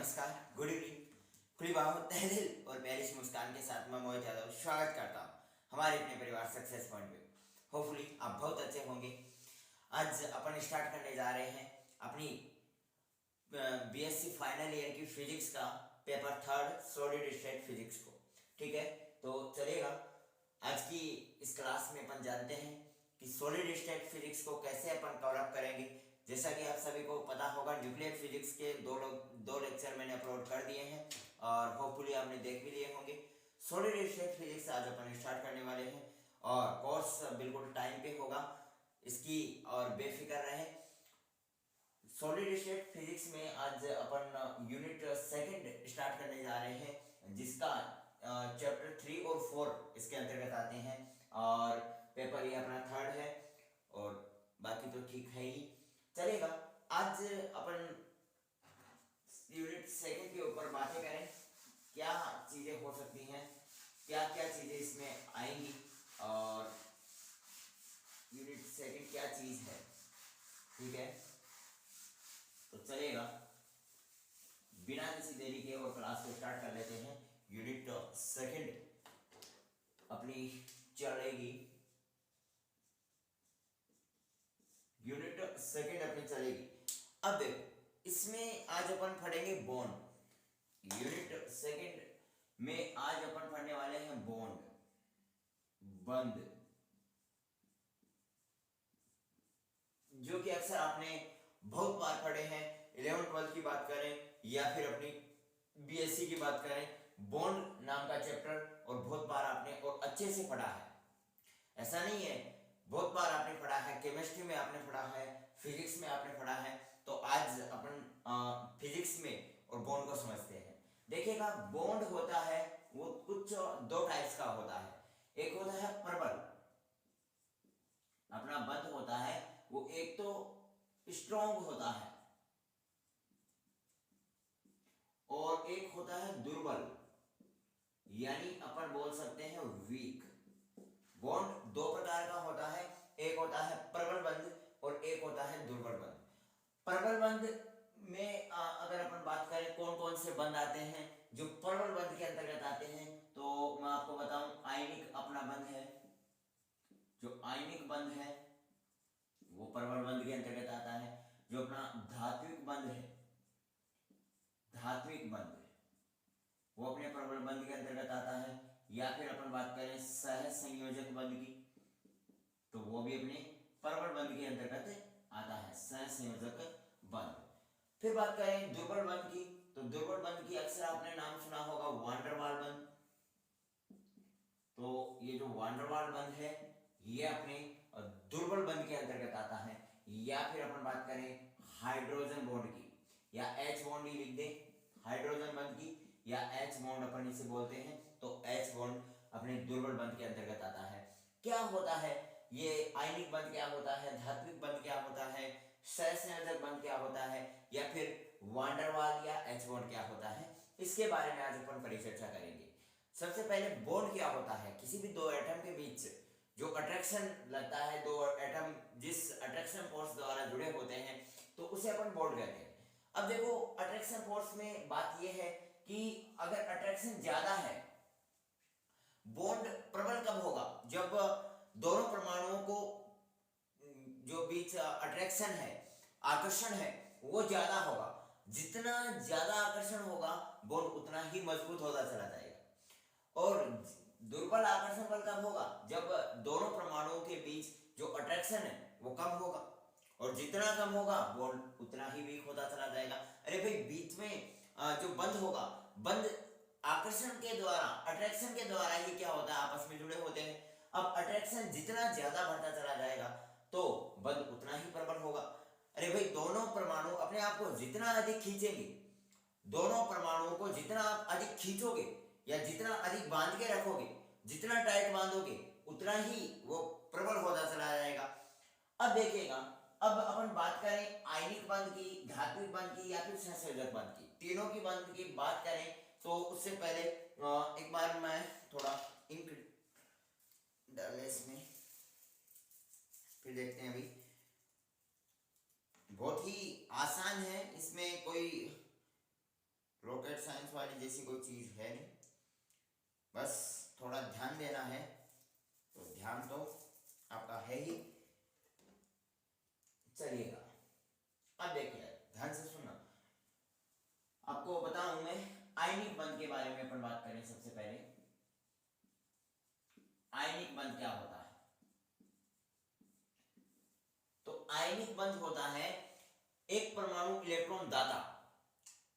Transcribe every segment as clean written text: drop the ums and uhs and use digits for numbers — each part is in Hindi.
नमस्कार, गुड इवनिंग। खुली बाहों, तहे दिल और प्यारी सी मुस्कान के साथ मैं मोहित यादव स्वागत करता हूँ हमारे अपने परिवार सक्सेस पॉइंट पे। होपफुली आप बहुत अच्छे होंगे। आज अपन स्टार्ट करने जा रहे हैं अपनी बीएससी फाइनल ईयर की फिजिक्स का paper third solid state physics को। ठीक है, तो चलेगा। आज की इस क्लास में अपन जानते हैं कि सॉलिड स्टेट फिजिक्स को कैसे अपन कवर अप करेंगे। जैसा कि आप सभी को पता होगा, न्यूक्लियर फिजिक्स के दो लेक्चर मैंने अपलोड कर दिए हैं और होपफुली आपने देख भी लिए होंगे। सॉलिड स्टेट फिजिक्स आज अपन स्टार्ट करने वाले हैं और कोर्स बिल्कुल टाइम पे होगा इसकी, और बेफिक्र रहे। सॉलिड स्टेट फिजिक्स में आज अपन यूनिट सेकंड स्टार्ट करने जा रहे हैं, जिसका चैप्टर 3 और 4 इसके अंतर्गत आते हैं और पेपर ये अपना थर्ड है और बाकी तो ठीक है ही, चलेगा। आज अपन यूनिट सेकंड के ऊपर बातें करें, क्या चीजें हो सकती हैं, क्या क्या चीजें इसमें आएंगी और यूनिट सेकंड क्या चीज है। ठीक है, तो चलेगा, बिना किसी देरी के और क्लास को स्टार्ट कर लेते हैं। यूनिट सेकंड अपनी चलेगी, यूनिट सेकंड अपनी चलेगी। अब देखो, इसमें आज अपन पढ़ेंगे बॉन्ड। यूनिट सेकंड में आज अपन पढ़ने वाले हैं बॉन्ड, बंद, जो कि अक्सर आपने बहुत बार पढ़े हैं। 11th-12th की बात करें या फिर अपनी बीएससी की बात करें, बॉन्ड नाम का चैप्टर और बहुत बार आपने और अच्छे से पढ़ा है। ऐसा नहीं है, बहुत बार आपने पढ़ा है, केमिस्ट्री में आपने पढ़ा है, फिजिक्स में आपने पढ़ा है। तो आज अपन फिजिक्स में और बॉन्ड को समझते हैं। देखिएगा, बॉन्ड होता है वो कुछ दो टाइप्स का होता है। एक होता है प्रबल, अपना बंध होता है वो एक तो स्ट्रॉन्ग होता है, और एक होता है दुर्बल, यानी अपन बोल सकते हैं वीक। बॉन्ड दो प्रकार का होता है, एक होता है प्रबल बंध और एक होता है दुर्बल बंध। प्रबल बंध में अगर अपन बात करें कौन कौन से बंध आते हैं जो प्रबल बंध के अंतर्गत आते हैं, तो मैं आपको बताऊं, आयनिक अपना बंध है, जो आयनिक बंध है वो प्रबल बंध के अंतर्गत आता है। जो अपना धात्विक बंध है, धात्विक बंध वो अपने प्रबल बंध के अंतर्गत आता है। या फिर अपन बात करें सह संयोजक बंध की, तो वो भी अपने प्रबल बंध के अंतर्गत आता है, सह संयोजक बंध। फिर बात करें दुर्बल बंध की, तो दुर्बल बंध की अक्सर आपने नाम सुना होगा वान डेर वाल बंध। तो ये जो वान डेर वाल बंध है ये अपने दुर्बल बंध के अंतर्गत आता है। या फिर अपन बात करें हाइड्रोजन बॉन्ड की, या एच बॉन्ड ही लिख दे, हाइड्रोजन बंध की या एच बॉन्ड अपन इसे बोलते हैं, तो एच बॉन्ड अपने दुर्बल बंध के अंतर्गत आता है। क्या होता है ये आयनिक बंध, क्या होता है धात्विक बंध, क्या होता है सहसंयोजक बंध, क्या होता है, या फिर वान डेर वाल या एच बॉन्ड क्या होता है, इसके बारे में आज अपन परिचर्चा करेंगे। सबसे पहले बॉन्ड क्या होता है। किसी भी दो एटम के बीच जो अट्रैक्शन लगता है, दो एटम जिस अट्रैक्शन फोर्स द्वारा जुड़े होते हैं, तो उसे अपन बॉन्ड कहते हैं। अब देखो, अट्रैक्शन फोर्स में बात यह है कि अगर अट्रैक्शन ज्यादा है, बॉन्ड प्रबल कब होगा, जब दोनों परमाणुओं को जो बीच अट्रैक्शन है, आकर्षण है, वो ज्यादा होगा। जितना ज्यादा आकर्षण होगा, बॉन्ड उतना ही मजबूत होता चला जाएगा। और दुर्बल आकर्षण बल कब होगा, जब दोनों परमाणुओं के बीच जो अट्रैक्शन है वो कम होगा, और जितना कम होगा बॉन्ड उतना ही वीक होता चला जाएगा। अरे भाई, बीच में जो बंध होगा, बंध आकर्षण के द्वारा, अट्रैक्शन के द्वारा ही क्या होता है, आपस में जुड़े होते हैं। अब अट्रैक्शन जितना ज्यादा बढ़ता चला जाएगा तो बंध उतना ही प्रबल होगा। अरे भाई, दोनों परमाणु अपने आप को जितना अधिक खींचेंगे, दोनों परमाणुओं को जितना आप अधिक खींचोगे या जितना अधिक बांध के रखोगे, जितना टाइट बांधोगे, उतना ही वो प्रबल होता चला जाएगा। अब देखिएगा, अब अपन बात करें आयनिक बंध की, धात्विक बंध की या फिर सहसंयोजक बंध की, तीनों की बंध की बात करें तो उससे पहले एक बार मैं थोड़ा इंक डाले इसमें, फिर देखते हैं। अभी बहुत ही आसान है, इसमें कोई जैसी कोई चीज है नहीं, बस थोड़ा ध्यान देना है। तो ध्यान तो आपका है ही। चलिएगा अब देखिए, ध्यान से सुनना। आपको बताऊं मैं आयनिक बंध के बारे में अपन बात करें। सबसे पहले आयनिक बंध क्या होता है? तो आयनिक बंध होता है एक परमाणु इलेक्ट्रॉन दाता,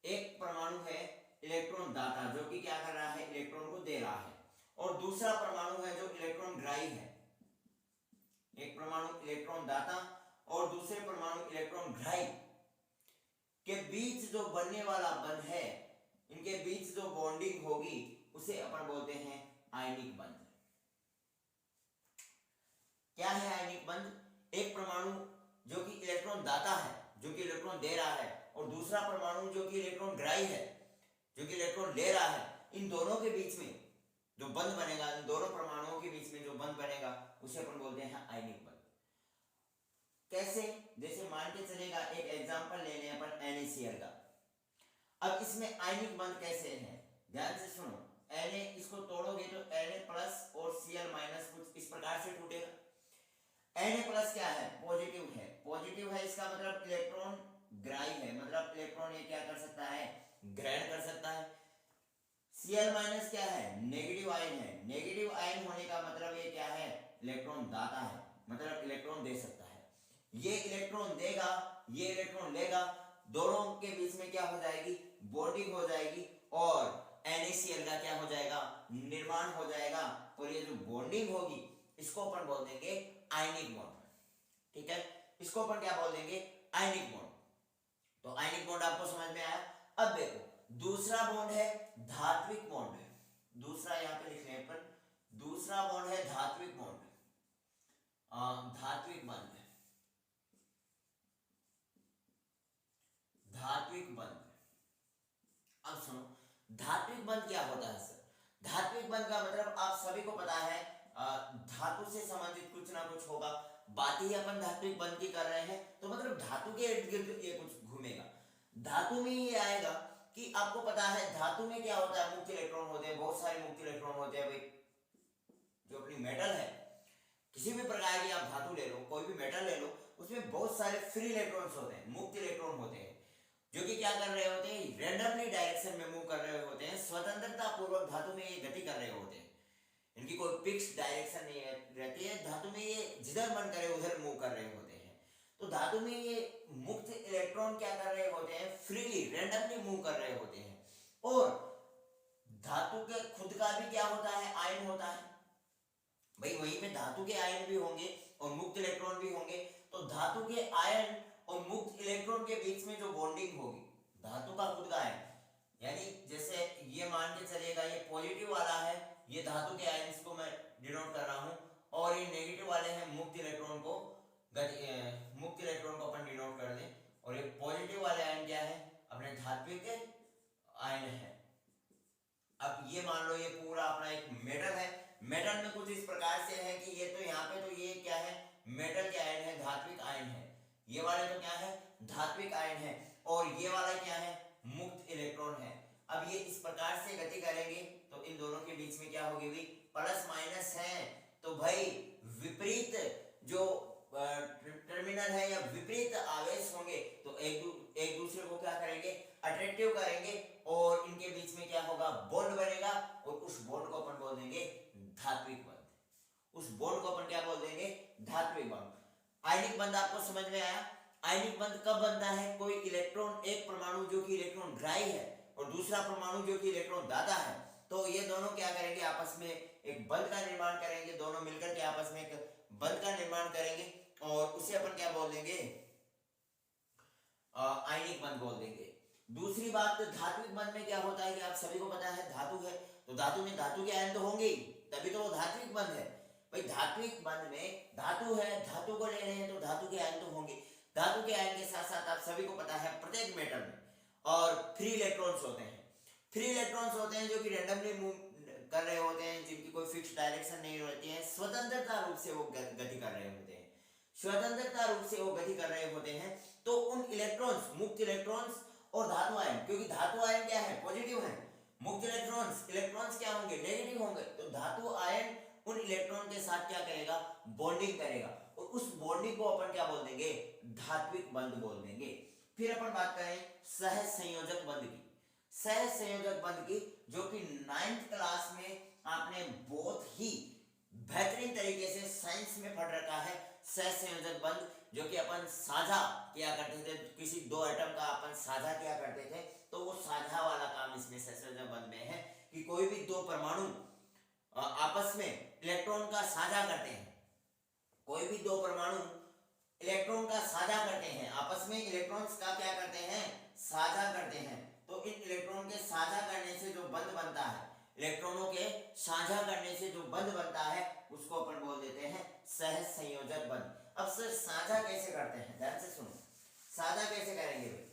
एक परमाणु है इलेक्ट्रॉन दाता जो कि क्या कर रहा है, इलेक्ट्रॉन को दे रहा है, और दूसरा परमाणु है जो इलेक्ट्रॉन ग्राही है। एक परमाणु इलेक्ट्रॉन दाता और दूसरे परमाणु इलेक्ट्रॉन ग्राही के बीच जो बनने वाला बंध है, इनके बीच जो बॉन्डिंग होगी उसे अपन बोलते हैं आयनिक बंध। क्या है आयनिक बंध? एक परमाणु जो कि इलेक्ट्रॉन दाता है, जो कि इलेक्ट्रॉन दे रहा है, और दूसरा परमाणु जो कि इलेक्ट्रॉन ग्राही है, जो कि इलेक्ट्रॉन ले रहा है, इन दोनों के बीच में जो बंध बनेगा, इन दोनों परमाणुओं के बीच में जो बंध बनेगा उसे अपन बोलते हैं आयनिक बंध। कैसे? जैसे मान के चलेगा, एक एग्जांपल ले लें अपन NaCl का। अब इसमें आयनिक बंध कैसे है, ध्यान से सुनो। Na इसको तोड़ोगे तो Na+ और Cl- कुछ इस प्रकार से टूटेगा। Na+ क्या है? पॉजिटिव है। पॉजिटिव है इसका मतलब इलेक्ट्रॉन ग्राही है, मतलब इलेक्ट्रॉन ये क्या कर सकता है, ग्रहण कर सकता है। Cl- क्या है? नेगेटिव आयन है। नेगेटिव आयन होने का मतलब ये क्या है, इलेक्ट्रॉन दाता है, मतलब इलेक्ट्रॉन दे सकता है। ये इलेक्ट्रॉन देगा, ये इलेक्ट्रॉन लेगा, दोनों के बीच में क्या हो जाएगी, बॉन्डिंग हो जाएगी, और NaCl का क्या हो जाएगा, निर्माण हो जाएगा। और ये जो बॉन्डिंग होगी इसको अपन बोल देंगे आयनिक बॉन्ड। ठीक है, इसको अपन क्या बोल देंगे, आयनिक बॉन्ड। तो आयनिक बॉन्ड आपको समझ में आया। अब देखो दूसरा बॉन्ड है धात्विक बॉन्ड है। दूसरा यहां पे लिख लें अपन, दूसरा बॉन्ड है धात्विक बॉन्ड, धात्विक बंध, धात्विक बंध। अब सुनो, धात्विक बंध क्या होता है सर? धात्विक बंध का मतलब आप सभी को पता है, धातु से संबंधित कुछ ना कुछ होगा। बात ही अपन धात्विक बंध की कर रहे हैं, तो मतलब धातु के इर्द गिर्द ये कुछ घूमेगा। धातु में ये आएगा कि आपको पता है धातु में क्या होता है, मुक्त इलेक्ट्रॉन होते हैं, बहुत सारे मुक्त इलेक्ट्रॉन होते हैं। भाई जो अपनी मेटल है, किसी भी प्रकार की आप धातु ले लो, कोई भी मेटल ले लो, उसमें बहुत सारे फ्री इलेक्ट्रॉन्स होते हैं, मुक्त इलेक्ट्रॉन होते हैं, जो कि क्या कर रहे होते हैं, रैंडमली डायरेक्शन में मूव कर रहे होते हैं, स्वतंत्रता पूर्वक धातु में ये गति कर रहे होते हैं। इनकी कोई फिक्स डायरेक्शन नहीं रहती है, धातु में ये जिधर मन करे उधर मूव कर रहे होते हैं। तो धातु में ये मुक्त इलेक्ट्रॉन क्या कर रहे होते हैं, फ्रीली रैंडमली मूव कर रहे होते हैं। और धातु के खुद का भी क्या होता है, आयन होता है। भाई वहीं पे धातु के आयन भी होंगे और मुक्त इलेक्ट्रॉन भी होंगे। तो धातु के आयन और मुक्त इलेक्ट्रॉन के बीच में जो बॉन्डिंग होगी, धातु का खुद का आयन, यानी जैसे ये मान के चलिएगा ये पॉजिटिव वाला है, ये धातु के आयन्स को मैं डिनोट कर रहा हूं, और ये नेगेटिव वाले हैं मुक्त इलेक्ट्रॉन को, मुक्त इलेक्ट्रॉन को अपन डिनोट कर दें। और ये पॉजिटिव वाले आयन क्या है, अपने धात्विक आयन है। अब ये मान लो ये पूरा अपना एक मेटल है, मेटल में कुछ इस प्रकार से है कि ये तो यहाँ पे तो ये क्या है, मेटल के आयन है, धात्विक आयन है। ये वाले तो क्या है, धात्विक आयन है, और ये वाला क्या है, मुक्त इलेक्ट्रॉन है। अब ये इस प्रकार से गति करेंगे तो इन दोनों के बीच में क्या होगी, भी प्लस माइनस है। तो भाई विपरीत जो टर्मिनल है या विपरीत आवेश होंगे तो एक दूसरे को क्या करेंगे, अट्रैक्टिव करेंगे, और इनके बीच में क्या होगा, बॉन्ड बनेगा, और उस बॉन्ड को अपन बोल देंगे धात्विक बंध। उस बॉन्ड को अपन क्या बोल देंगे, धात्विक बंध। आयनिक बंध आपको समझ में आया। आयनिक बंध कब बनता है, कोई इलेक्ट्रॉन, एक परमाणु जो कि इलेक्ट्रॉन ग्राही है और दूसरा परमाणु जो कि इलेक्ट्रॉन दाता है, तो ये दोनों क्या करेंगे, आपस में एक बंध का निर्माण करेंगे, दोनों मिलकर के आपस में एक बंध का निर्माण करेंगे, और उसे अपन क्या बोल देंगे, आयनिक बंध बोल देंगे। दूसरी बात, धात्विक बंध में क्या होता है कि आप सभी को पता है धातु है, तो धातु में धातु के आयन तो होंगे ही, तभी तो वो धात्विक बंध है। भाई धात्विक बंध में धातु है, धातु को ले रहे हैं तो धातु के आयन तो होंगे। धातु के आयन के साथ साथ आप सभी को पता है प्रत्येक मेटल में और फ्री इलेक्ट्रॉन्स होते हैं। फ्री इलेक्ट्रॉन्स होते हैं जो कि रैंडमली मूव कर रहे होते हैं, जिनकी कोई फिक्स डायरेक्शन नहीं रहती है, स्वतंत्रता रूप से वो गति कर रहे होते हैं, स्वतंत्रता रूप से वो गति कर रहे होते हैं। तो उन इलेक्ट्रॉन्स, मुक्त इलेक्ट्रॉन्स और धातु आयन, क्योंकि धातु आयन क्या है, पॉजिटिव है, मुक्त इलेक्ट्रॉन्स, इलेक्ट्रॉन्स क्या होंगे, नेगेटिव होंगे, तो धातु आयन उन इलेक्ट्रॉन के साथ क्या करेगा, बॉन्डिंग करेगा, और उस बॉन्डिंग को अपन क्या बोल देंगे, धात्विक बंध बोल देंगे। फिर अपन बात करें सह संयोजक बंध की, सह संयोजक बंध की, जो कि 9th क्लास में आपने बहुत ही बेहतरीन तरीके से साइंस में पढ़ रखा है। सह संयोजक बंध जो कि अपन साझा किया करते थे, किसी दो एटम का अपन साझा किया करते थे, तो वो साझा वाला काम इसमें सह संयोजक बंध में है कि कोई भी दो परमाणु आपस में इलेक्ट्रॉन का साझा करते हैं, कोई भी दो परमाणु इलेक्ट्रॉन का साझा करते हैं, आपस में इलेक्ट्रॉन्स का क्या करते हैं, साझा करते हैं, तो इन इलेक्ट्रॉन के साझा करने से जो बंध बनता है, इलेक्ट्रॉनों के साझा करने से जो बंध बनता है, उसको अपन बोल देते हैं सह संयोजक बंध। अब सर साझा कैसे करते हैं, ध्यान से सुनो, साझा कैसे करेंगे भाई,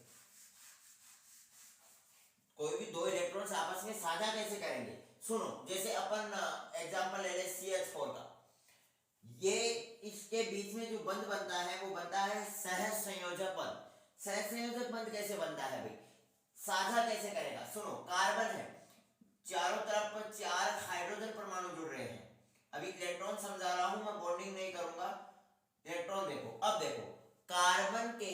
कोई भी दो इलेक्ट्रॉन्स आपस में साझा कैसे करेंगे, सुनो, जैसे अपन एग्जांपल ले ले CH4 का, ये इसके बीच में जो बंध बनता है वो बनता है सह संयोजक बंध। सह संयोजक बंध कैसे बनता है भाई, साझा कैसे करेगा, सुनो, कार्बन है, चारों तरफ पर 4 हाइड्रोजन परमाणु जुड़ रहे हैं, अभी इलेक्ट्रॉन समझा रहा हूं मैं, बॉन्डिंग नहीं करूंगा, इलेक्ट्रॉन देखो, अब देखो कार्बन के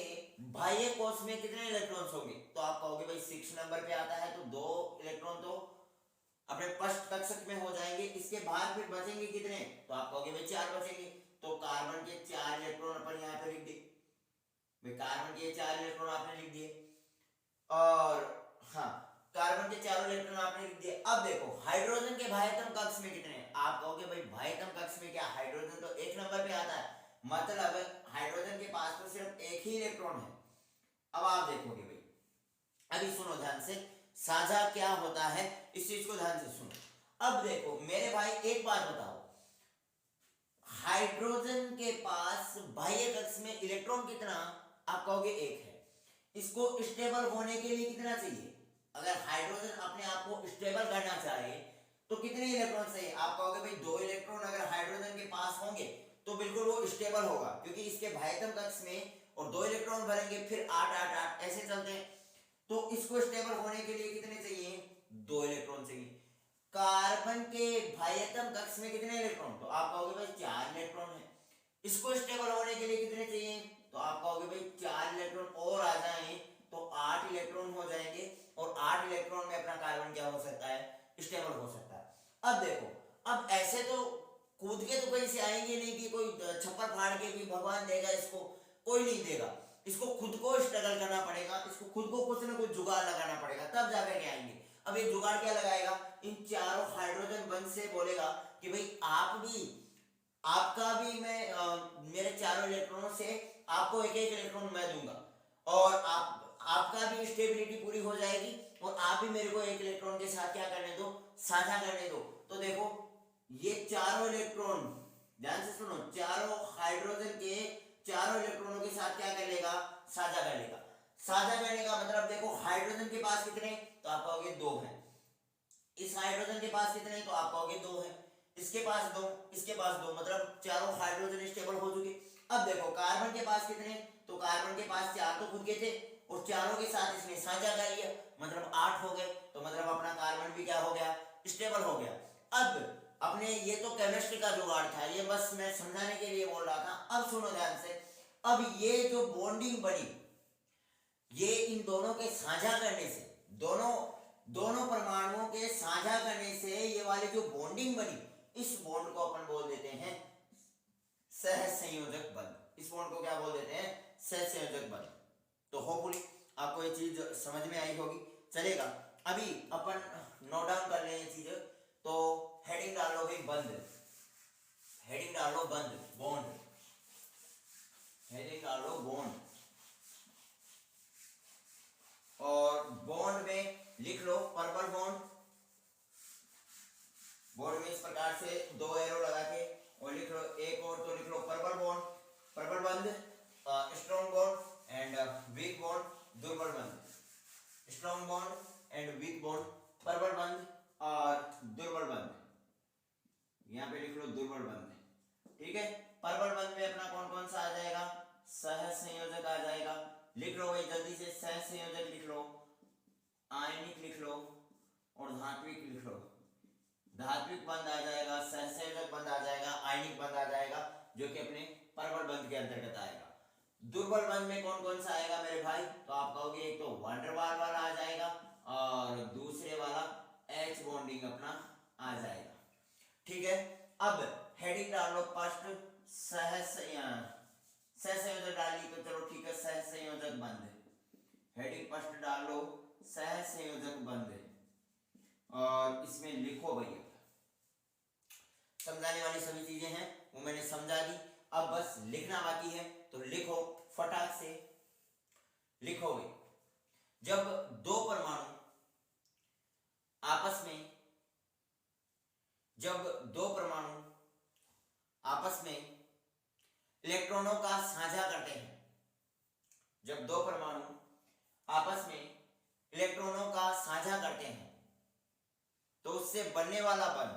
बाह्य कोश में कितने इलेक्ट्रॉन्स होंगे, तो आप कहोगे भाई 6 नंबर पे आता है, तो 2 इलेक्ट्रॉन तो अपने पृष्ठ कक्षक में हो जाएंगे, इसके बाहर फिर बचेंगे कितने, तो आप कहोगे भाई 4 बचेंगे, तो कार्बन के 4 इलेक्ट्रॉन अपन यहाँ पे लिख दिए, भाई कार्बन के 4 इलेक्ट्रॉन आपने लिख दिए, और हाँ कार्बन के 4 इलेक्ट्रॉन आपने लिख दिए। अब देखो हाइड्रोजन के बाह्यतम कक्ष में कितने हैं, आप कहोगे भाई बाह्यतम कक्ष में क्या, हाइड्रोजन तो 1 नंबर पे आता है, मतलब हाइड्रोजन के पास तो सिर्फ एक ही इलेक्ट्रॉन है। अब आप देखोगे भाई, अभी सुनो ध्यान से, साझा क्या होता है इस चीज को ध्यान से सुनो। अब देखो मेरे भाई एक बात बताओ, हाइड्रोजन के पास बाह्य कक्ष में इलेक्ट्रॉन कितना, आप कहोगे 1 है, इसको स्टेबल होने के लिए कितना चाहिए, अगर हाइड्रोजन अपने आप को स्टेबल करना चाहे तो कितने इलेक्ट्रॉन चाहिए, आप कहोगे भाई 2 इलेक्ट्रॉन अगर हाइड्रोजन के पास होंगे तो बिल्कुल वो स्टेबल होगा, क्योंकि इसके बाह्यतम कक्ष में और 2 इलेक्ट्रॉन भरेंगे, फिर 8 8 8 ऐसे चलते हैं, तो इसको स्टेबल होने के लिए कितने चाहिए, 2 इलेक्ट्रॉन चाहिए। कार्बन के बाह्यतम कक्ष में कितने इलेक्ट्रॉन, तो आप कहोगे भाई 4 इलेक्ट्रॉन है, इसको स्टेबल होने के लिए कितने चाहिए, तो आप कहोगे भाई 4 इलेक्ट्रॉन और आ जाएं तो 8 इलेक्ट्रॉन हो जाएंगे, और 8 इलेक्ट्रॉन में अपना कार्बन क्या हो सकता है, स्टेबल हो सकता है। अब देखो, अब ऐसे तो कूद के तो कहीं से आएंगे नहीं कि कोई छप्पर फाड़ के भी भगवान देगा इसको, कोई नहीं देगा, इसको खुद को स्ट्रगल करना पड़ेगा, इसको खुद को कुछ ना कुछ जुगाड़ लगाना पड़ेगा, तब जाकर के आएंगे। अब ये जुगाड़ क्या लगाएगा, इन चारों हाइड्रोजन बंध से बोलेगा कि भाई आप भी, आपका भी मैं मेरे चारों इलेक्ट्रॉनों से आपको एक एक इलेक्ट्रॉन मैं दूंगा, और आपका भी स्टेबिलिटी पूरी हो जाएगी, और आप भी मेरे को एक इलेक्ट्रॉन के साथ क्या करने दो, साझा करने दो। तो देखो ये चारों इलेक्ट्रॉन, ध्यान से सुनो, चारों हाइड्रोजन के चारों इलेक्ट्रॉनों के साथ क्या कर लेगा, साझा कर लेगा। साझा करने का मतलब देखो हाइड्रोजन के पास कितने, तो आप कहोगे 2 है, इस हाइड्रोजन के पास कितने, तो आप कहोगे 2 है, इसके पास 2, इसके पास 2, मतलब चारों हाइड्रोजन स्टेबल हो चुके। अब देखो कार्बन के पास कितने, तो कार्बन के पास 4 तो खुद के थे, और चारों के साथ इसने साझा कर लिया, मतलब 8 हो गए, तो मतलब अपना कार्बन भी क्या हो गया, स्टेबल हो गया। अब अपने ये तो केमिस्ट्री का जुगाड़ था, ये बस मैं समझाने के लिए बोल रहा था। अब सुनो ध्यान से, अब ये जो बॉन्डिंग बनी, ये इन दोनों के साझा करने से, दोनों परमाणुओं के साझा करने से ये वाली जो बॉन्डिंग बनी, इस बॉन्ड को अपन बोल देते हैं सह संयोजक बंध। इस बॉन्ड को क्या बोल देते हैं, सह संयोजक बंध। तो होपफुली आपको ये चीज समझ में आई होगी, चलेगा। अभी अपन नोट डाउन कर लें ये चीज, तो हेडिंग डालो भाई बंध, हेडिंग डालो बंध, बॉन्ड, हेडिंग डालो बॉन्ड, और बॉन्ड में लिख लो पर्पल बॉन्ड, बॉन्ड में इस प्रकार से 2 एरो लगा के, और लिख लो एक और, तो लिख लो पर्पल बॉन्ड, पर्पल बंध, strong bond and weak bond, दुर्बल बंध, strong bond and weak bond, purple बंध और दुर्बल बंध, यहाँ पे लिख लो दुर्बल बंध, ठीक है। पर्पल बंध में अपना कौन कौन सा आ जाएगा, सह संयोजक आ जाएगा, लिख लो भाई जल्दी से, सह संयोजक लिख लो, आयनिक लिख लो, और धात्विक लिख लो। धात्विक बंध आ जाएगा, सहसंयोजक बंध आ जाएगा, आयनिक बंध आ जाएगा, जो कि अपने प्रबल बंध के अंतर्गत आएगा। दुर्बल बंध में कौन कौन सा आएगा मेरे भाई? तो आप कहोगे एक तो वैन डर वाल वाला आ जाएगा और दूसरे वाला H बॉन्डिंग अपना आ जाएगा। ठीक है, अब हेडिंग डाल लो फर्स्ट सहसंयोजक डाली तो चलो ठीक है, सहसंयोजक बंध। हेडिंग फर्स्ट डाल लो सहसंयोजक बंध और इसमें लिखो भैया, समझाने वाली सभी चीजें हैं वो मैंने समझा दी, अब बस लिखना बाकी है, तो लिखो फटाक से लिखो भाई। जब दो परमाणु आपस में इलेक्ट्रॉनों का साझा करते हैं, जब दो परमाणु आपस में इलेक्ट्रॉनों का साझा करते हैं तो उससे बनने वाला बंध,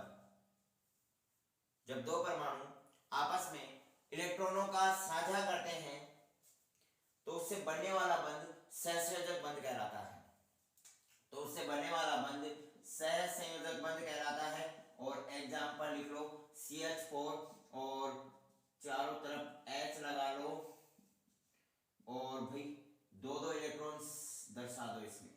जब दो परमाणु आपस में इलेक्ट्रॉनों का साझा करते हैं तो उससे बनने वाला बंध सहसंयोजक बंध कहलाता है। तो उससे बनने वाला बंध सहसंयोजक बंध कहलाता है। और एग्जांपल लिख लो CH4 और चारों तरफ H लगा लो और भाई दो दो इलेक्ट्रॉन्स दर्शा दो इसमें।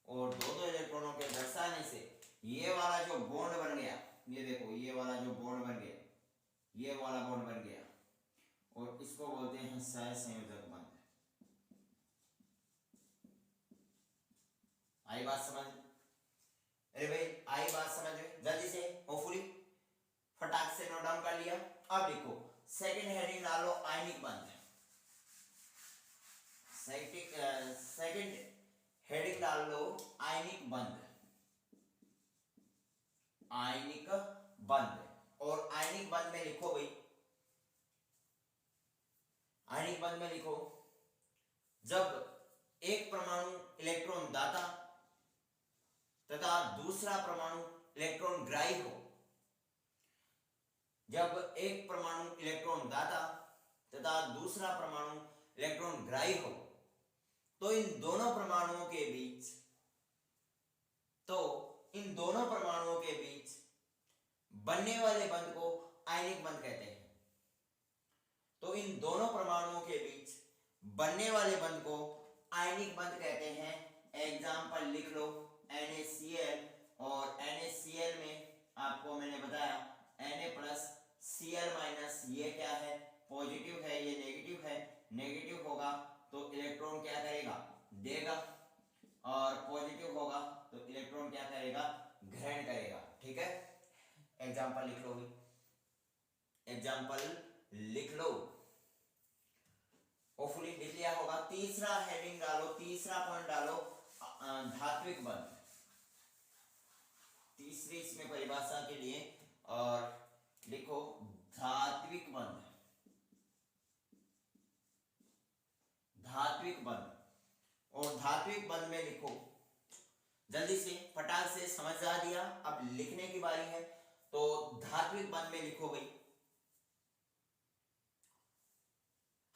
और दो दो इलेक्ट्रॉनों के दर्शाने से ये वाला जो बॉन्ड बन गया, ये देखो ये वाला जो बॉन्ड बन गया, ये वाला बॉन्ड बन गया और इसको बोलते हैं सहसंयोजक बंध। आई बात समझ? अरे भाई आई बात समझ में? जल्दी से होपफुली फटाक से नोट डाउन कर लिया। अब लिखो सेकंड हेडिंग डालो आयनिक बंध। सेकंड हेडिंग डाल लो आयनिक बंध। आयनिक बंध, और आयनिक बंध में लिखो भाई, आयनिक बंध में लिखो जब एक परमाणु इलेक्ट्रॉन दाता तथा दूसरा परमाणु इलेक्ट्रॉन ग्राही हो, जब एक परमाणु इलेक्ट्रॉन दाता तथा दूसरा परमाणु इलेक्ट्रॉन ग्राही हो तो इन दोनों परमाणुओं के बीच बनने वाले बंध को आयनिक बंध कहते हैं। तो इन दोनों परमाणुओं के बीच बनने वाले बंध को आयनिक बंध कहते हैं। एग्जाम्पल लिख लो NaCl, और NaCl में आपको मैंने बताया Na+Cl-, ये क्या है? पॉजिटिव है, ये नेगेटिव है। नेगेटिव होगा तो इलेक्ट्रॉन क्या करेगा? देगा, और पॉजिटिव होगा तो इलेक्ट्रॉन क्या करेगा? ग्रहण करेगा। ठीक है, एग्जाम्पल लिख लो, एग्जाम्पल लिख लो, होपफुली लिख लिया होगा। तीसरा हेडिंग डालो, तीसरा पॉइंट डालो धात्विक बंध। तीसरी इसमें परिभाषा के लिए और लिखो धात्विक बंध। धात्विक बंध, और धात्विक बंध में लिखो जल्दी से फटाक से, समझ आ दिया। अब लिखने की बारी है, तो धात्विक बंध में लिखो भाई,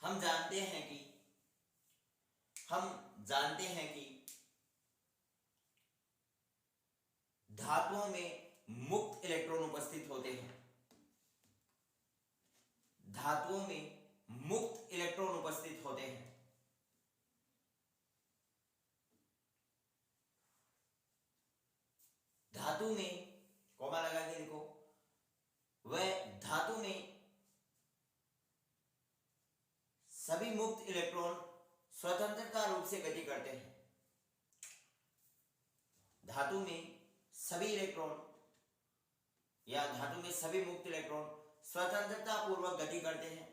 हम जानते हैं कि धातुओं में मुक्त इलेक्ट्रॉन उपस्थित होते हैं। धातुओं में मुक्त इलेक्ट्रॉन उपस्थित होते हैं। धातु में कॉमा लगा के लिखो, वह धातु में सभी मुक्त इलेक्ट्रॉन स्वतंत्रता रूप से गति करते हैं। धातु में सभी इलेक्ट्रॉन या धातु में सभी मुक्त इलेक्ट्रॉन स्वतंत्रता पूर्वक गति करते हैं।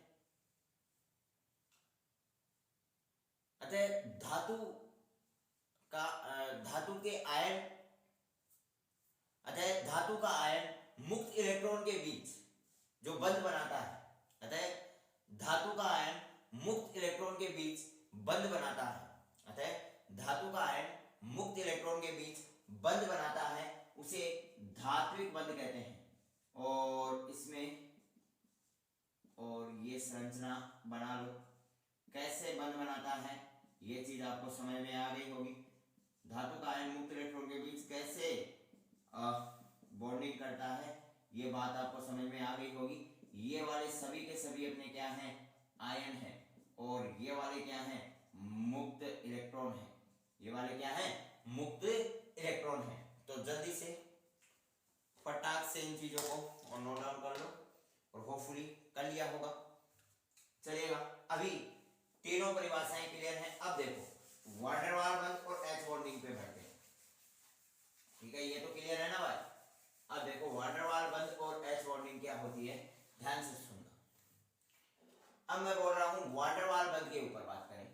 अतः धातु का आयन मुक्त इलेक्ट्रॉन के बीच जो बंध बनाता है, अतः धातु का आयन मुक्त इलेक्ट्रॉन के बीच बंध बनाता है, अतः धातु का आयन मुक्त इलेक्ट्रॉन के बीच बंध बनाता है, उसे धात्विक बंध कहते हैं। और इसमें और ये संरचना बना लो, कैसे बंध बनाता है ये चीज आपको समझ में आ गई होगी। धातु का आयन मुक्त इलेक्ट्रॉन के बीच कैसे बॉन्डिंग करता है, ये बात आपको समझ में आ गई होगी। ये वाले सभी के सभी अपने क्या हैं, आयन है, और ये वाले क्या हैं, मुक्त इलेक्ट्रॉन है। ये वाले क्या हैं, मुक्त इलेक्ट्रॉन है। तो जल्दी से फटाक से इन चीजों को और नोट डाउन कर लो, और होपफुली कर लिया होगा, चलेगा। अभी तीनों परिभाषाएं क्लियर हैं। अब देखो वान डेर वाल बंध और एच बॉन्डिंग पे बढ़ते हैं। ठीक है, ये तो क्लियर है ना भाई। अब देखो वान डेर वाल बंध और एच बॉन्डिंग क्या होती है, ध्यान से सुनना। अब मैं बोल रहा हूं वान डेर वाल बंध के ऊपर बात करें।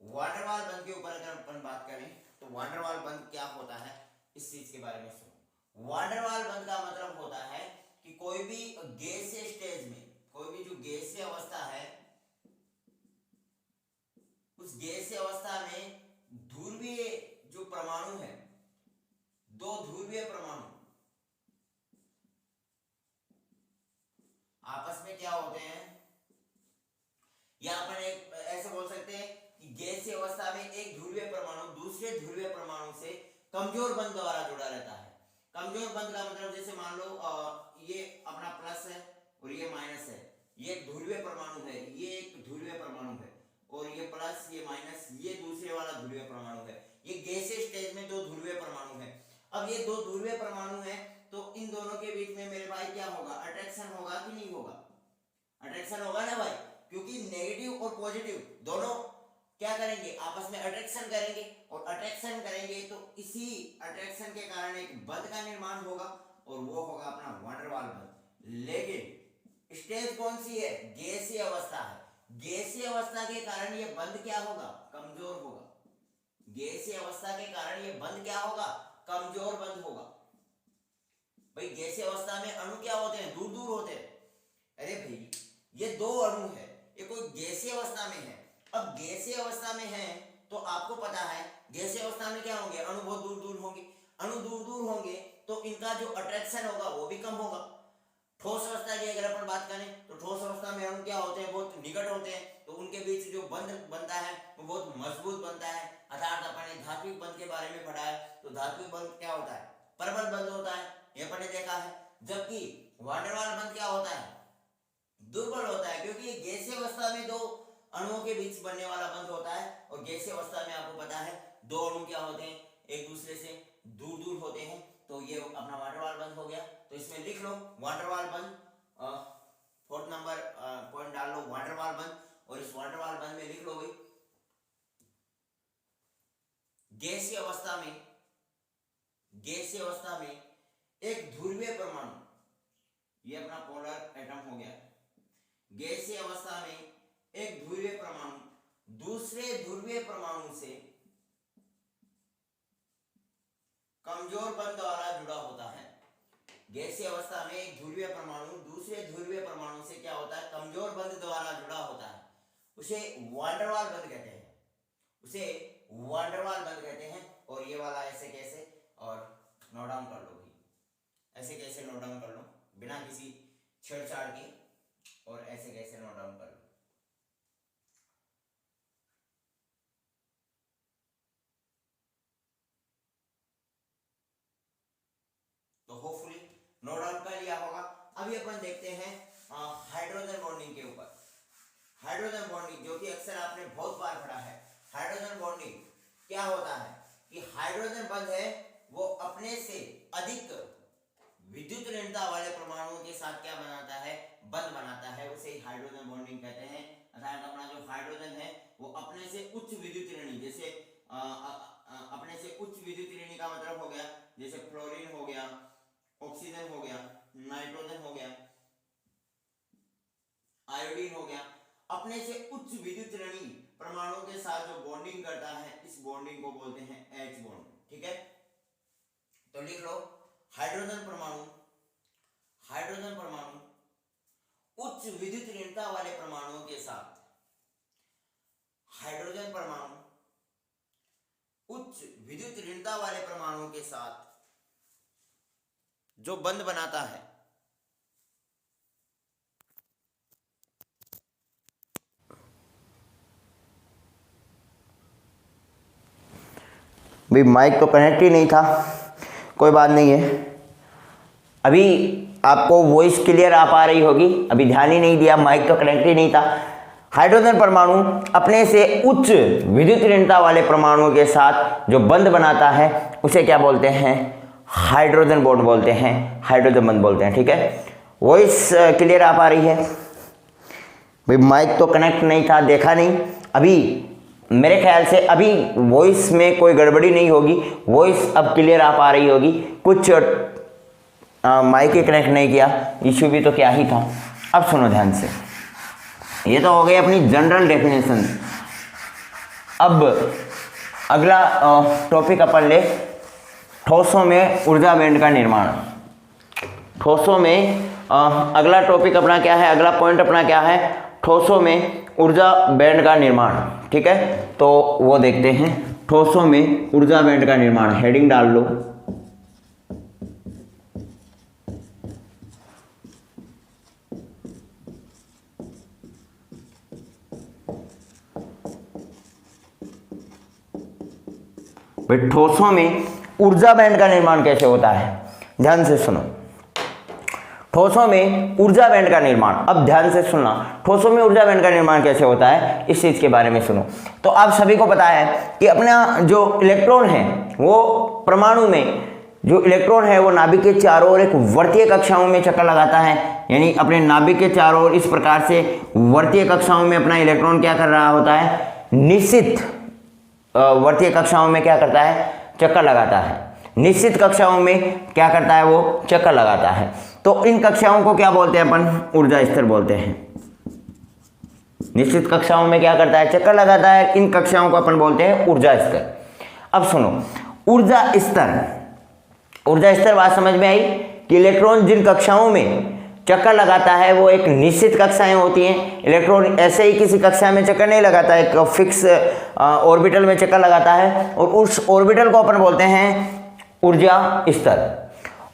वान डेर वाल बंध के ऊपर अगर अपन बात करें तो वान डेर वाल बंध क्या होता है, इस चीज के बारे में सुनो। वान डेर वाल बंध का मतलब होता है कि कोई भी गैसीय स्टेज में, कोई भी जो गैसीय अवस्था है, उस गैसीय अवस्था में ध्रुवीय जो परमाणु है, दो ध्रुवीय परमाणु आपस में क्या होते हैं, या अपन एक ऐसे बोल सकते हैं कि गैसीय अवस्था में एक ध्रुवीय परमाणु दूसरे ध्रुवीय परमाणु से कमजोर बंध द्वारा जुड़ा रहता है। कमजोर बंध का मतलब जैसे मान लो ये अपना प्लस है और ये माइनस है, ये एक ध्रुवीय परमाणु है, ये एक ध्रुवीय परमाणु है, और ये प्लस ये माइनस ये दूसरे वाला ध्रुवीय परमाणु है। ये गैसीय स्टेज में दो ध्रुवीय परमाणु है। अब ये दो ध्रुवीय परमाणु है, तो इन दोनों के बीच में मेरे भाई क्या होगा, अट्रैक्शन होगा कि नहीं होगा, अट्रैक्शन होगा ना भाई, क्योंकि नेगेटिव और पॉजिटिव दोनों क्या करेंगे, आपस में अट्रैक्शन करेंगे, और अट्रैक्शन करेंगे तो इसी अट्रैक्शन के कारण एक बंध का निर्माण होगा, और वो होगा अपना वान डेर वाल बंध। लेकिन स्टेज कौन सी है, गैसीय अवस्था है। गैसीय अवस्था के कारण ये बंध क्या होगा, कमजोर होगा। गैसीय अवस्था के कारण ये बंध क्या होगा, कमजोर बंध होगा। भाई गैसीय अवस्था में अणु क्या होते हैं, दूर दूर होते हैं। अरे भाई ये दो अणु है, ये कोई गैसीय अवस्था में है। अब गैसीय अवस्था में है तो आपको पता है गैसीय अवस्था में क्या होंगे, अणु बहुत दूर दूर होंगे। अणु दूर दूर होंगे तो इनका जो अट्रैक्शन होगा वो भी कम होगा। ठोस अवस्था की अगर अपन बात करें तो ठोस अवस्था में अणु क्या होते हैं, बहुत निकट होते हैं, तो उनके बीच जो बंध बनता है वो बहुत मजबूत बनता है। अर्थात अपन ने धात्विक बंध के बारे में पढ़ा है, तो धात्विक बंध क्या होता है, प्रबल बंध होता है, ये अपन ने देखा है। जबकि वान डेर वाल बंध क्या होता है, दुर्बल होता है, क्योंकि गैसीय अवस्था में दो अणुओं के बीच बनने वाला बंध होता है, और गैसीय अवस्था में आपको पता है दो अणु क्या होते हैं, एक दूसरे से दूर दूर होते हैं। तो ये अपना वान डेर वाल बंध हो गया। तो इसमें लिख लो वान डेर वाल बंध, फोर्थ नंबर पॉइंट डाल लो वान डेर वाल बंध, और इस वान डेर वाल बंध में लिख लो भाई गैसीय अवस्था में, गैसीय अवस्था में एक ध्रुवीय परमाणु, ये अपना पोलर एटम हो गया। गैसीय अवस्था में एक ध्रुवीय परमाणु दूसरे ध्रुवीय परमाणु से कमजोर बंध द्वारा जुड़ा होता है। गैसीय अवस्था में एक ध्रुवीय परमाणु दूसरे ध्रुवीय परमाणु से क्या होता है, कमजोर बंध द्वारा जुड़ा होता है, उसे वान डेर वाल बंध कहते हैं, उसे वान डेर वाल बंध कहते हैं। और ये वाला ऐसे कैसे, और नोट डाउन कर लो भाई, ऐसे कैसे नोट डाउन कर लो बिना किसी छेड़छाड़ के, और ऐसे कैसे नोट डाउन कर लो। तो होपफुली नोट डाउन कर लिया होगा। अभी अपन देखते हैं हाइड्रोजन बॉन्डिंग के ऊपर। हाइड्रोजन बॉन्डिंग जो कि अक्सर आपने बहुत बार पढ़ा है। हाइड्रोजन बॉन्डिंग क्या होता है कि हाइड्रोजन बंध है वो अपने से अधिक विद्युत ऋणता वाले परमाणुओं के साथ क्या बनाता है, बंध बनाता है, उसे हाइड्रोजन बॉन्डिंग कहते हैं। अर्थात अपना जो हाइड्रोजन है वो अपने से उच्च विद्युत ऋणी, जैसे अपने से उच्च विद्युत ऋणी का मतलब हो गया जैसे फ्लोरीन हो गया, ऑक्सीजन हो गया, नाइट्रोजन हो गया, आयोडीन हो गया, अपने से उच्च विद्युत ऋणी परमाणुओं के साथ जो बॉन्डिंग करता है इस बॉन्डिंग को बोलते हैं एच बॉन्ड। ठीक है, तो लिख लो हाइड्रोजन परमाणु, हाइड्रोजन परमाणु उच्च विद्युत ऋणता वाले परमाणुओं के साथ, हाइड्रोजन परमाणु उच्च विद्युत ऋणता वाले परमाणुओं के साथ जो बंध बनाता है भाई माइक तो कनेक्ट ही नहीं था, कोई बात नहीं है। अभी आपको वॉइस क्लियर आ पा रही होगी, अभी ध्यान ही नहीं दिया, माइक तो कनेक्ट ही नहीं था। हाइड्रोजन परमाणु अपने से उच्च विद्युत ऋणता वाले परमाणुओं के साथ जो बंध बनाता है उसे क्या बोलते हैं? हाइड्रोजन बॉन्ड बोलते हैं, हाइड्रोजन बंध बोलते हैं। ठीक है, वॉइस क्लियर आ पा रही है? भाई माइक तो कनेक्ट नहीं था, देखा नहीं। अभी मेरे ख्याल से अभी वॉइस में कोई गड़बड़ी नहीं होगी, वॉइस अब क्लियर आ पा रही होगी। कुछ माइक ही कनेक्ट नहीं किया, इश्यू भी तो क्या ही था। अब सुनो ध्यान से, ये तो हो गई अपनी जनरल डेफिनेशन। अब अगला टॉपिक अपन ले ठोसों में ऊर्जा बैंड का निर्माण। ठोसों में अगला टॉपिक अपना क्या है, अगला पॉइंट अपना क्या है? ठोसों में ऊर्जा बैंड का निर्माण। ठीक है, तो वो देखते हैं। ठोसों में ऊर्जा बैंड का निर्माण, हेडिंग डाल लो। ठोसों में ऊर्जा बैंड का निर्माण कैसे होता है? ध्यान से सुनो, ठोसों में ऊर्जा बैंड का निर्माण। अब ध्यान से सुनना, ठोसों में ऊर्जा बैंड का निर्माण कैसे होता है, इस चीज के बारे में सुनो। तो आप सभी को पता है कि अपना जो इलेक्ट्रॉन है वो परमाणु में जो इलेक्ट्रॉन है वो नाभिक के चारों ओर एक वर्तीय कक्षाओं में चक्कर लगाता है, यानी अपने नाभिक के चारों ओर इस प्रकार से वर्तीय कक्षाओं में अपना इलेक्ट्रॉन क्या कर रहा होता है? निश्चित वर्तीय कक्षाओं में क्या करता है? चक्कर लगाता है। निश्चित कक्षाओं में क्या करता है? वो चक्कर लगाता है। तो इन कक्षाओं को क्या बोलते हैं अपन? ऊर्जा स्तर बोलते हैं। निश्चित कक्षाओं में क्या करता है? चक्कर लगाता है। इन कक्षाओं को अपन बोलते हैं ऊर्जा स्तर। अब सुनो, ऊर्जा स्तर, ऊर्जा स्तर बात समझ में आई कि इलेक्ट्रॉन जिन कक्षाओं में चक्कर लगाता है वो एक निश्चित कक्षाएं होती हैं। इलेक्ट्रॉन ऐसे ही किसी कक्षा में चक्कर नहीं लगाता है, एक फिक्स ऑर्बिटल में चक्कर लगाता है, और उस ऑर्बिटल को अपन बोलते हैं ऊर्जा स्तर।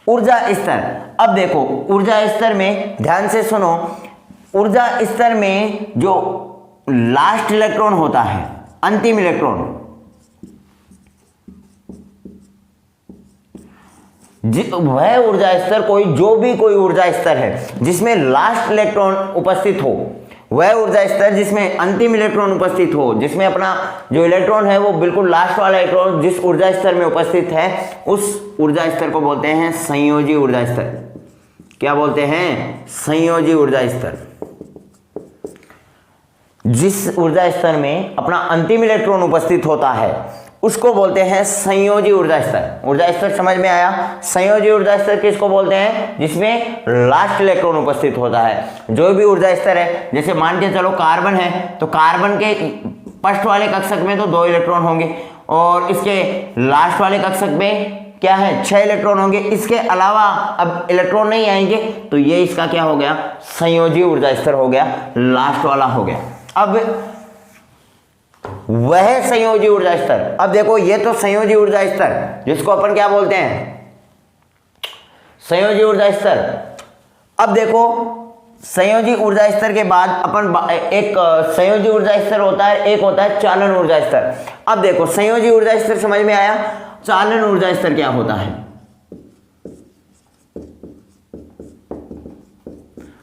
ऊर्जा स्तर, अब देखो ऊर्जा स्तर में ध्यान से सुनो, ऊर्जा स्तर में जो लास्ट इलेक्ट्रॉन होता है, अंतिम इलेक्ट्रॉन, वह ऊर्जा स्तर कोई ऊर्जा स्तर है जिसमें लास्ट इलेक्ट्रॉन उपस्थित हो, वह ऊर्जा स्तर जिसमें अंतिम इलेक्ट्रॉन उपस्थित हो, जिसमें अपना जो इलेक्ट्रॉन है वो बिल्कुल लास्ट वाला इलेक्ट्रॉन जिस ऊर्जा स्तर में उपस्थित है उस ऊर्जा स्तर को बोलते हैं संयोजी ऊर्जा स्तर। क्या बोलते हैं? संयोजी ऊर्जा स्तर। जिस ऊर्जा स्तर में अपना अंतिम इलेक्ट्रॉन उपस्थित होता है उसको बोलते हैं संयोजी ऊर्जा स्तर। ऊर्जा स्तर समझ में आया? संयोजी ऊर्जा स्तर किसको बोलते हैं? जिसमें लास्ट इलेक्ट्रॉन उपस्थित होता है। जो भी ऊर्जा स्तर है, जैसे मान के चलो कार्बन है, तो कार्बन के फर्स्ट वाले कक्षक में तो 2 इलेक्ट्रॉन होंगे, और इसके लास्ट वाले कक्षक में क्या है? 6 इलेक्ट्रॉन होंगे। इसके अलावा अब इलेक्ट्रॉन नहीं आएंगे, तो ये इसका क्या हो गया? संयोजी ऊर्जा स्तर हो गया, लास्ट वाला हो गया। अब वह संयोजी ऊर्जा स्तर, अब देखो ये तो संयोजी ऊर्जा स्तर जिसको अपन क्या बोलते हैं? संयोजी ऊर्जा स्तर। अब देखो संयोजी ऊर्जा स्तर के बाद अपन एक संयोजी ऊर्जा स्तर होता है, एक होता है चालन ऊर्जा स्तर। अब देखो संयोजी ऊर्जा स्तर समझ में आया, चालन ऊर्जा स्तर क्या होता है?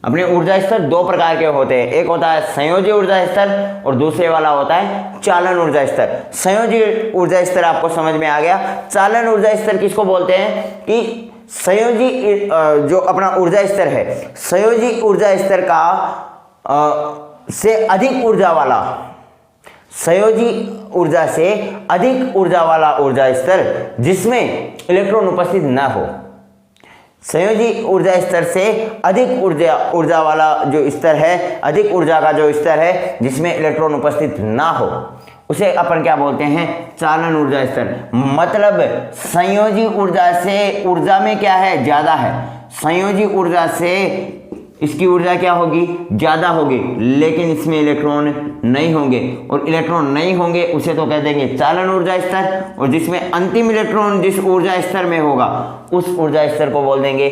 अपने ऊर्जा स्तर 2 प्रकार के होते हैं, एक होता है संयोजी ऊर्जा स्तर और दूसरे वाला होता है चालन ऊर्जा स्तर। संयोजी ऊर्जा स्तर आपको समझ में आ गया। चालन ऊर्जा स्तर किसको बोलते हैं? कि संयोजी जो अपना ऊर्जा स्तर है, संयोजी ऊर्जा स्तर का से अधिक ऊर्जा वाला, संयोजी ऊर्जा से अधिक ऊर्जा वाला ऊर्जा स्तर जिसमें इलेक्ट्रॉन उपस्थित न हो। संयोजी ऊर्जा स्तर से अधिक ऊर्जा वाला जो स्तर है, अधिक ऊर्जा का जो स्तर है जिसमें इलेक्ट्रॉन उपस्थित ना हो, उसे अपन क्या बोलते हैं? चालन ऊर्जा स्तर। मतलब संयोजी ऊर्जा से ऊर्जा में क्या है? ज्यादा है। संयोजी ऊर्जा से इसकी ऊर्जा क्या होगी? ज्यादा होगी, लेकिन इसमें इलेक्ट्रॉन नहीं होंगे, और इलेक्ट्रॉन नहीं होंगे उसे तो कह देंगे चालन ऊर्जा स्तर, और जिसमें अंतिम इलेक्ट्रॉन जिस ऊर्जा स्तर में होगा उस ऊर्जा स्तर को बोल देंगे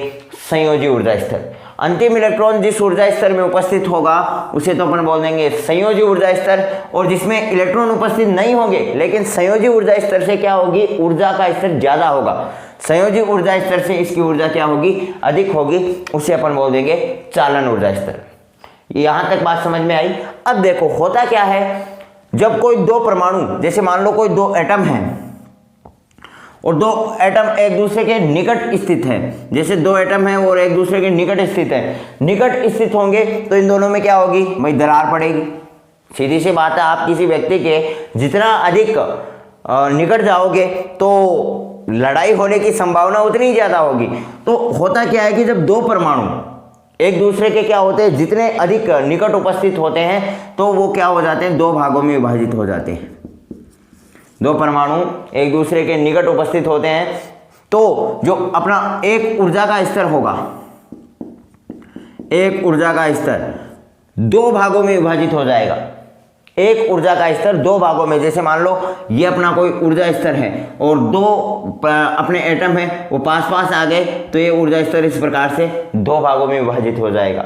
संयोजी ऊर्जा स्तर। अंतिम इलेक्ट्रॉन जिस ऊर्जा स्तर में उपस्थित होगा उसे तो अपन बोल देंगे संयोजी ऊर्जा स्तर, और जिसमें इलेक्ट्रॉन उपस्थित नहीं होंगे लेकिन संयोजी ऊर्जा स्तर से क्या होगी, ऊर्जा का स्तर ज्यादा होगा, संयोजी ऊर्जा स्तर से इसकी ऊर्जा क्या होगी, अधिक होगी, उसे अपन बोल देंगे चालन ऊर्जा स्तर। यहां तक बात समझ में आई। अब देखो होता क्या है, जब कोई दो परमाणु, जैसे मान लो कोई दो एटम हैं और दो एटम एक दूसरे के निकट स्थित हैं, जैसे दो एटम हैं और एक दूसरे के निकट स्थित हैं, निकट स्थित होंगे तो इन दोनों में क्या होगी भाई, दरार पड़ेगी। सीधी सी बात है, आप किसी व्यक्ति के जितना अधिक निकट जाओगे तो लड़ाई होने की संभावना उतनी ही ज्यादा होगी। तो होता क्या है कि जब दो परमाणु एक दूसरे के क्या होते हैं, जितने अधिक निकट उपस्थित होते हैं तो वो क्या हो जाते हैं, दो भागों में विभाजित हो जाते हैं। दो परमाणु एक दूसरे के निकट उपस्थित होते हैं तो जो अपना एक ऊर्जा का स्तर होगा, एक ऊर्जा का स्तर दो भागों में विभाजित हो जाएगा। एक ऊर्जा का स्तर दो भागों में, जैसे मान लो ये अपना कोई ऊर्जा स्तर है और दो अपने एटम है वो पास पास आ गए तो ये ऊर्जा स्तर इस प्रकार से दो भागों में विभाजित हो जाएगा।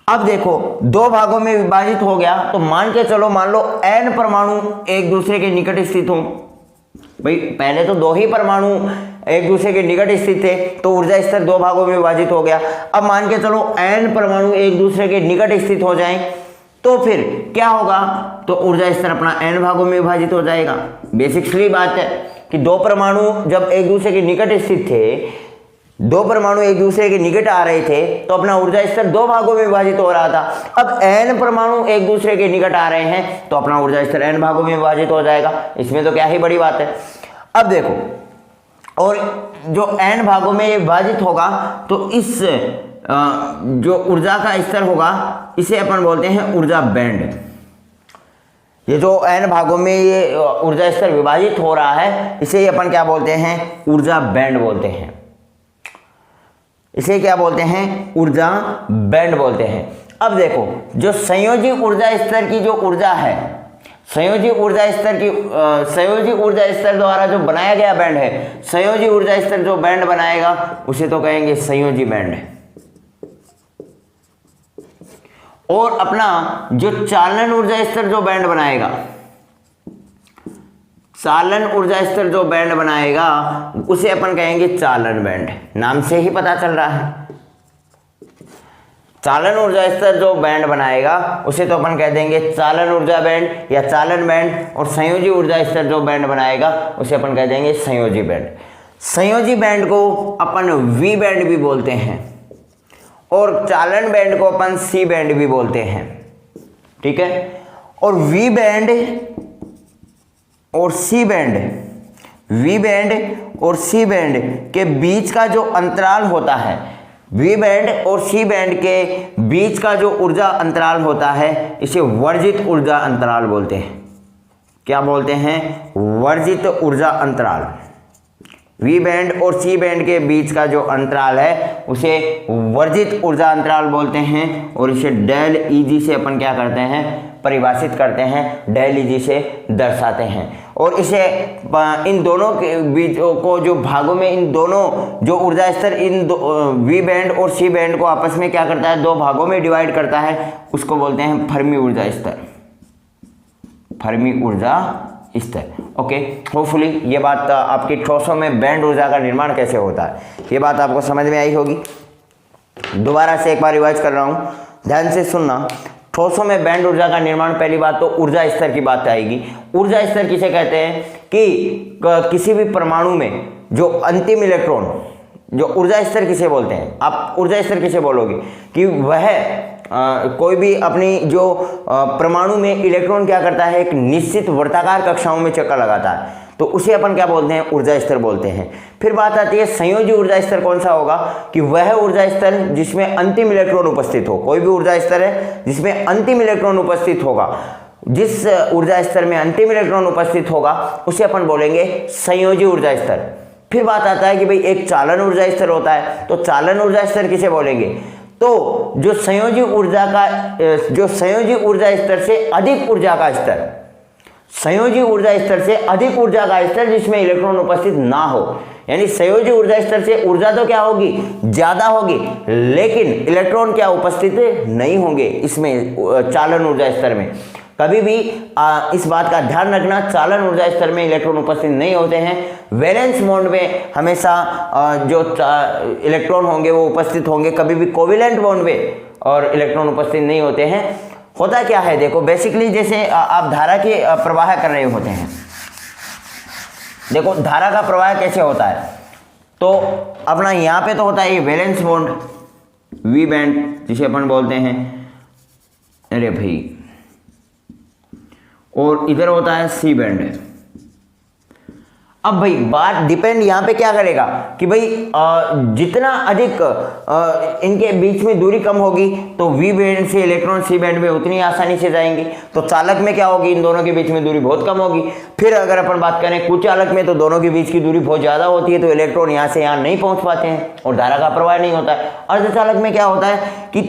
अब देखो दो भागों में विभाजित हो गया तो मान के चलो, मान लो n परमाणु एक दूसरे के निकट स्थित हो। भाई पहले तो दो ही परमाणु एक दूसरे के निकट स्थित थे तो ऊर्जा स्तर दो भागों में विभाजित हो गया। अब मान के चलो n परमाणु एक दूसरे के निकट स्थित हो जाएं तो फिर क्या होगा, तो ऊर्जा स्तर अपना n भागों में विभाजित हो जाएगा। बेसिकली बात है कि दो परमाणु जब एक दूसरे के निकट स्थित थे, दो परमाणु एक दूसरे के निकट आ रहे थे तो अपना ऊर्जा स्तर दो भागों में विभाजित हो रहा था। अब n परमाणु एक दूसरे के निकट आ रहे हैं तो अपना ऊर्जा स्तर n भागों में विभाजित हो जाएगा। इसमें तो क्या ही बड़ी बात है। अब देखो, और जो n भागों में विभाजित होगा तो इस जो ऊर्जा का स्तर होगा इसे अपन बोलते हैं ऊर्जा बैंड। ये जो n भागों में ये ऊर्जा स्तर विभाजित हो रहा है इसे अपन क्या बोलते हैं, ऊर्जा बैंड बोलते हैं। इसे क्या बोलते हैं, ऊर्जा बैंड बोलते हैं। अब देखो जो संयोजी ऊर्जा स्तर की जो ऊर्जा है, संयोजी ऊर्जा स्तर द्वारा जो बनाया गया बैंड है, संयोजी ऊर्जा स्तर जो बैंड बनाएगा उसे तो कहेंगे संयोजी बैंड। और अपना जो चालन ऊर्जा स्तर जो बैंड बनाएगा, चालन ऊर्जा स्तर जो बैंड बनाएगा उसे अपन कहेंगे चालन बैंड। नाम से ही पता चल रहा है, चालन ऊर्जा स्तर जो बैंड बनाएगा उसे तो अपन कह देंगे चालन ऊर्जा बैंड या चालन बैंड। और संयोजी ऊर्जा स्तर जो बैंड बनाएगा उसे अपन कह देंगे संयोजी बैंड। संयोजी बैंड को अपन वी बैंड भी बोलते हैं और चालन बैंड को अपन सी बैंड भी बोलते हैं, ठीक है। और वी बैंड और सी बैंड, वी बैंड और सी बैंड के बीच का जो अंतराल होता है, वी बैंड और सी बैंड के बीच का जो ऊर्जा अंतराल होता है इसे वर्जित ऊर्जा अंतराल बोलते हैं। क्या बोलते हैं, वर्जित ऊर्जा अंतराल। वी बैंड और सी बैंड के बीच का जो अंतराल है उसे वर्जित ऊर्जा अंतराल बोलते हैं और इसे डेल ईजी से अपन क्या करते हैं, परिभाषित करते हैं, डेल ईजी से दर्शाते हैं। और इसे इन दोनों के बीच को जो भागों में, इन दोनों जो ऊर्जा स्तर इन वी बैंड और सी बैंड को आपस में क्या करता है, दो भागों में डिवाइड करता है, उसको बोलते हैं फर्मी ऊर्जा स्तर, फर्मी ऊर्जा स्तर। ओके, होपफुली ये बात आपकी ठोसों में बैंड ऊर्जा का निर्माण कैसे होता है ये बात आपको समझ में आई होगी। दोबारा से एक बार रिवाइज कर रहा हूँ, ध्यान से सुनना। ठोसों में बैंड ऊर्जा का निर्माण, पहली बात तो ऊर्जा स्तर की बात आएगी। ऊर्जा स्तर किसे कहते हैं कि किसी भी परमाणु में जो अंतिम इलेक्ट्रॉन, जो ऊर्जा स्तर किसे बोलते हैं, आप ऊर्जा स्तर किसे बोलोगे कि वह कोई भी अपनी जो परमाणु में इलेक्ट्रॉन क्या करता है, एक निश्चित वर्ताकार कक्षाओं में चक्कर लगाता है, तो उसे अपन क्या बोलते हैं, ऊर्जा स्तर बोलते हैं। फिर बात आती है संयोजी ऊर्जा स्तर कौन सा होगा, कि वह ऊर्जा स्तर जिसमें अंतिम इलेक्ट्रॉन उपस्थित हो। कोई भी ऊर्जा स्तर है जिसमें अंतिम इलेक्ट्रॉन उपस्थित होगा, जिस ऊर्जा स्तर में अंतिम इलेक्ट्रॉन उपस्थित होगा उसे अपन बोलेंगे संयोजी ऊर्जा स्तर। फिर बात आता है कि भाई एक चालन ऊर्जा स्तर होता है, तो चालन ऊर्जा स्तर किसे बोलेंगे, तो जो संयोजी ऊर्जा स्तर से अधिक ऊर्जा का स्तर, संयोजी ऊर्जा स्तर से अधिक ऊर्जा का स्तर जिसमें इलेक्ट्रॉन उपस्थित ना हो। यानी संयोजी ऊर्जा स्तर से ऊर्जा तो क्या होगी, ज्यादा होगी, लेकिन इलेक्ट्रॉन क्या उपस्थित नहीं होंगे इसमें चालन ऊर्जा स्तर में। कभी भी इस बात का ध्यान रखना, चालन ऊर्जा स्तर में इलेक्ट्रॉन उपस्थित नहीं होते हैं। वैलेंस बॉन्ड में हमेशा जो इलेक्ट्रॉन होंगे वो उपस्थित होंगे, कभी भी कोवेलेंट बॉन्ड में और इलेक्ट्रॉन उपस्थित नहीं होते हैं। होता क्या है, देखो बेसिकली जैसे आप धारा के प्रवाह कर रहे होते हैं, देखो धारा का प्रवाह कैसे होता है, तो अपना यहाँ पे तो होता है ये वैलेंस बॉन्ड वी बैंड जिसे अपन बोलते हैं, अरे भाई, और इधर होता है सी बैंड। अब भाई बात डिपेंड यहाँ पे क्या करेगा कि भाई जितना अधिक इनके बीच में दूरी कम होगी तो वी बैंड से इलेक्ट्रॉन सी बैंड में उतनी आसानी से जाएंगे। तो चालक में क्या होगी, इन दोनों के बीच में दूरी बहुत कम होगी। फिर अगर अपन बात करें कुचालक में तो दोनों के बीच की दूरी बहुत ज़्यादा होती है, तो इलेक्ट्रॉन यहाँ से यहाँ नहीं पहुँच पाते हैं और धारा का प्रवाह नहीं होता है। अर्धचालक में क्या होता है कि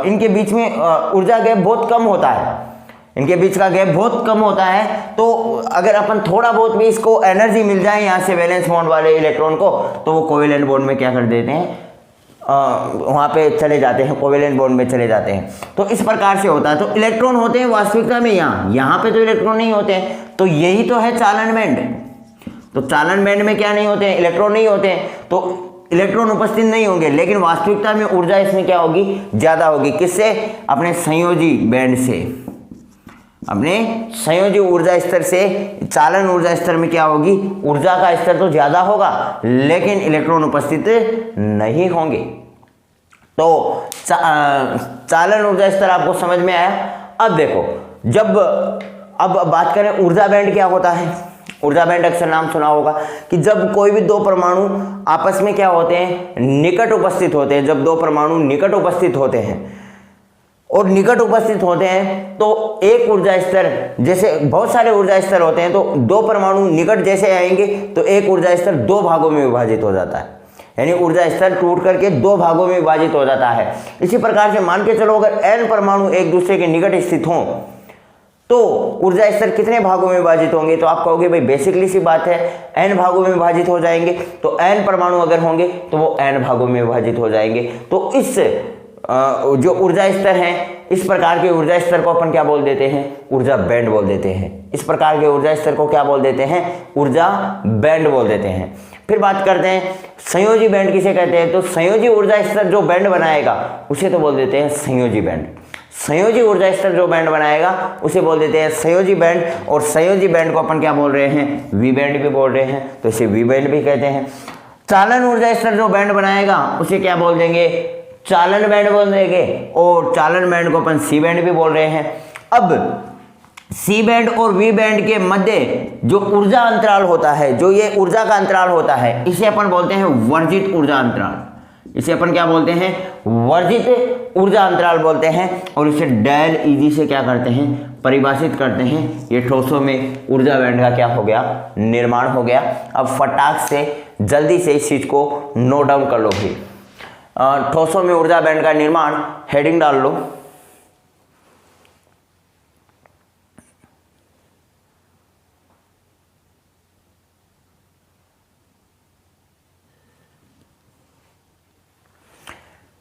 इनके बीच में ऊर्जा गैप बहुत कम होता है, इनके बीच का गैप बहुत कम होता है। तो अगर अपन थोड़ा बहुत भी इसको एनर्जी मिल जाए यहाँ से वैलेंस बॉन्ड वाले इलेक्ट्रॉन को, तो वो कोवेलेंट बॉन्ड में क्या कर देते हैं, वहाँ पे चले जाते हैं, कोवेलेंट बॉन्ड में चले जाते हैं। तो इस प्रकार से होता है। तो इलेक्ट्रॉन होते हैं वास्तविकता में यहाँ पे तो इलेक्ट्रॉन नहीं होते हैं। तो यही तो है चालन बैंड। तो चालन बैंड में क्या नहीं होते हैं, इलेक्ट्रॉन नहीं होते हैं, तो इलेक्ट्रॉन उपस्थित नहीं होंगे, लेकिन वास्तविकता में ऊर्जा इसमें क्या होगी, ज़्यादा होगी। किससे, अपने संयोजी बैंड से, अपने संयोजी ऊर्जा स्तर से चालन ऊर्जा स्तर में क्या होगी, ऊर्जा का स्तर तो ज्यादा होगा लेकिन इलेक्ट्रॉन उपस्थित नहीं होंगे। तो चालन ऊर्जा स्तर आपको समझ में आया। अब देखो, अब बात करें ऊर्जा बैंड क्या होता है। ऊर्जा बैंड अक्सर नाम सुना होगा कि जब कोई भी दो परमाणु आपस में क्या होते हैं, निकट उपस्थित होते हैं। जब दो परमाणु निकट उपस्थित होते हैं और निकट उपस्थित होते हैं तो एक ऊर्जा स्तर, जैसे बहुत सारे ऊर्जा स्तर होते हैं, तो दो परमाणु निकट जैसे आएंगे तो एक ऊर्जा स्तर दो भागों में विभाजित हो जाता है। यानी ऊर्जा स्तर टूट करके दो भागों में विभाजित हो जाता है। इसी प्रकार से मान के चलो अगर n परमाणु एक दूसरे के निकट स्थित हों तो ऊर्जा स्तर कितने भागों में विभाजित होंगे। तो आप कहोगे भाई बेसिकली सी बात है, n भागों में विभाजित हो जाएंगे। तो n परमाणु अगर होंगे तो वो n भागों में विभाजित हो जाएंगे। तो इस जो ऊर्जा स्तर हैं, इस प्रकार के ऊर्जा स्तर को अपन क्या बोल देते हैं, ऊर्जा बैंड बोल देते हैं। इस प्रकार के ऊर्जा स्तर को क्या बोल देते हैं, ऊर्जा बैंड बोल देते हैं। फिर बात करते हैं संयोजी बैंड किसे कहते हैं। तो संयोजी ऊर्जा स्तर जो बैंड बनाएगा उसे तो बोल देते हैं संयोजी बैंड। संयोजी ऊर्जा स्तर जो बैंड बनाएगा उसे बोल देते हैं संयोजी बैंड। और संयोजी बैंड को अपन क्या बोल रहे हैं, वी बैंड भी बोल रहे हैं, तो इसे वी बैंड भी कहते हैं। चालन ऊर्जा स्तर जो बैंड बनाएगा उसे क्या बोल देंगे, चालन बैंड बोल देंगे। और चालन बैंड को अपन सी बैंड भी बोल रहे हैं। अब सी बैंड और वी बैंड के मध्य जो ऊर्जा अंतराल होता है, जो ये ऊर्जा का अंतराल होता है, इसे अपन बोलते हैं वर्जित ऊर्जा अंतराल। इसे अपन क्या बोलते हैं, वर्जित ऊर्जा अंतराल बोलते हैं। और इसे डेल ईजी से क्या करते हैं, परिभाषित करते हैं। ये ठोसों में ऊर्जा बैंड का क्या हो गया, निर्माण हो गया। अब फटाक से जल्दी से इस चीज को नोट डाउन कर लो भी। ठोसों में ऊर्जा बैंड का निर्माण, हेडिंग डाल लो।